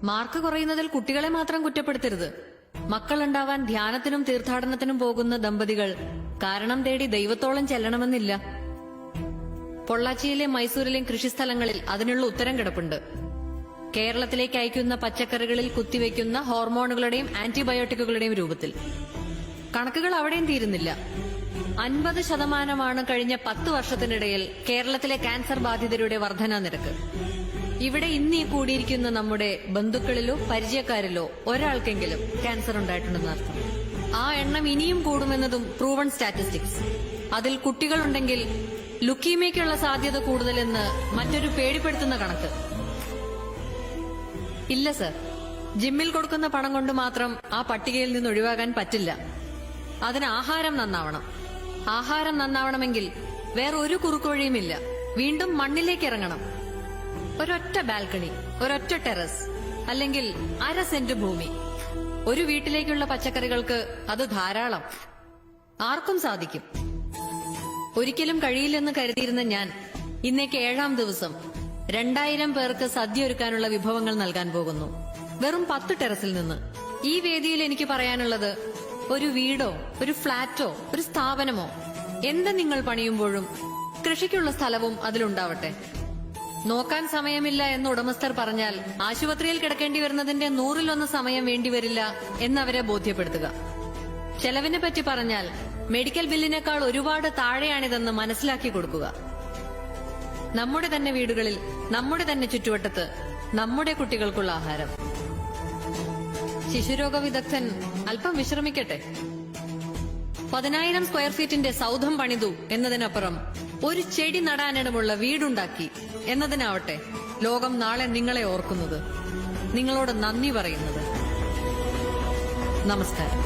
Mark കുറയുന്നതിൽ കുട്ടികളെ മാത്രം കുറ്റപ്പെടുത്തരുത്. മക്കളുണ്ടാവാൻ ധ്യാനത്തിനും തീർത്ഥാടനത്തിനും പോകുന്ന ദമ്പതികൾ കാരണം തേടി ദൈവത്തോളം ചെല്ലണമെന്നില്ല. പൊള്ളാച്ചിയിലെ മൈസൂരിലെയും കൃഷിസ്ഥലങ്ങളിൽ അതിനുള്ള ഉത്തരം കിടപ്പുണ്ട്. കേരളത്തിലേക്ക് അയക്കുന്ന പച്ചക്കറികളിൽ കുത്തിവെക്കുന്ന ഹോർമോണുകളുടെയും ആന്റിബയോട്ടിക്കുകളുടെയും രൂപത്തിൽ. കണക്കുകൾ അവിടെയും തീരുന്നില്ല. 50% കഴിഞ്ഞ 10 വർഷത്തിനിടയിൽ കേരളത്തിലെ ക്യാൻസർ ബാധിതരുടെ വർധനാ നിരക്ക്. ഇവിടെ ഇന്നീ കൂടിയിരിക്കുന്ന നമ്മുടെ ബന്ധുക്കളിലോ പരിചയക്കാരിലോ ഒരാൾക്കെങ്കിലും ക്യാൻസർ ഉണ്ടായിട്ടുണ്ടെന്ന് അർത്ഥം. ആ എണ്ണം ഇനിയും കൂടുമെന്നതും പ്രൂവൺ സ്റ്റാറ്റിസ്റ്റിക്സ്. അതിൽ കുട്ടികളുണ്ടെങ്കിൽ ലുക്കീമിയയ്ക്കുള്ള സാധ്യത കൂടുതലെന്ന് മറ്റൊരു പേടിപ്പെടുത്തുന്ന കണക്ക്. ഇല്ല സർ, ജിമ്മിൽ കൊടുക്കുന്ന പണം കൊണ്ട് മാത്രം ആ പട്ടികയിൽ നിന്ന് ഒഴിവാകാൻ പറ്റില്ല. അതിന് ആഹാരം നന്നാവണം. ആഹാരം നന്നാവണമെങ്കിൽ വേറെ ഒരു കുറുക്കുവഴിയുമില്ല. വീണ്ടും മണ്ണിലേക്ക് ഇറങ്ങണം. ഒരൊറ്റ ബാൽക്കണി, ഒരൊറ്റ ടെറസ്, അല്ലെങ്കിൽ 1/2 സെന്റ് ഭൂമി. ഒരു വീട്ടിലേക്കുള്ള പച്ചക്കറികൾക്ക് അത് ധാരാളം. ആർക്കും സാധിക്കും. ഒരിക്കലും കഴിയില്ലെന്ന് കരുതിയിരുന്ന ഞാൻ ഇന്നേക്ക് 7ാം ദിവസം 2000 പേർക്ക് സദ്യ ഒരുക്കാനുള്ള വിഭവങ്ങൾ നൽകാൻ പോകുന്നു. വെറും 10 ടെറസിൽ നിന്ന്. ഈ വേദിയിൽ എനിക്ക് പറയാനുള്ളത്, ഒരു വീടോ ഒരു ഫ്ളാറ്റോ ഒരു സ്ഥാപനമോ എന്ത് നിങ്ങൾ പണിയുമ്പോഴും കൃഷിക്കുള്ള സ്ഥലവും അതിലുണ്ടാവട്ടെ. നോക്കാൻ സമയമില്ല എന്ന് ഉടമസ്ഥർ പറഞ്ഞാൽ ആശുപത്രിയിൽ കിടക്കേണ്ടി വരുന്നതിന്റെ 100-1 സമയം വേണ്ടിവരില്ല എന്നവരെ ബോധ്യപ്പെടുത്തുക. ചെലവിനെ പറ്റി പറഞ്ഞാൽ മെഡിക്കൽ ബില്ലിനേക്കാൾ ഒരുപാട് താഴെയാണിതെന്ന് മനസ്സിലാക്കി കൊടുക്കുക. നമ്മുടെ തന്നെ വീടുകളിൽ, നമ്മുടെ തന്നെ ചുറ്റുവട്ടത്ത് നമ്മുടെ കുട്ടികൾക്കുള്ള ആഹാരം. ശിശുരോഗ വിദഗ്ധൻ അല്പം വിശ്രമിക്കട്ടെ. 10,000 സ്ക്വയർ ഫീറ്റിന്റെ സൗധം പണിതു എന്നതിനപ്പുറം ഒരു ചെടി നടാനിടമുള്ള വീടുണ്ടാക്കി എന്നതിനാവട്ടെ ലോകം നാളെ നിങ്ങളെ ഓർക്കുന്നത്, നിങ്ങളോട് നന്ദി പറയുന്നത്. നമസ്കാരം.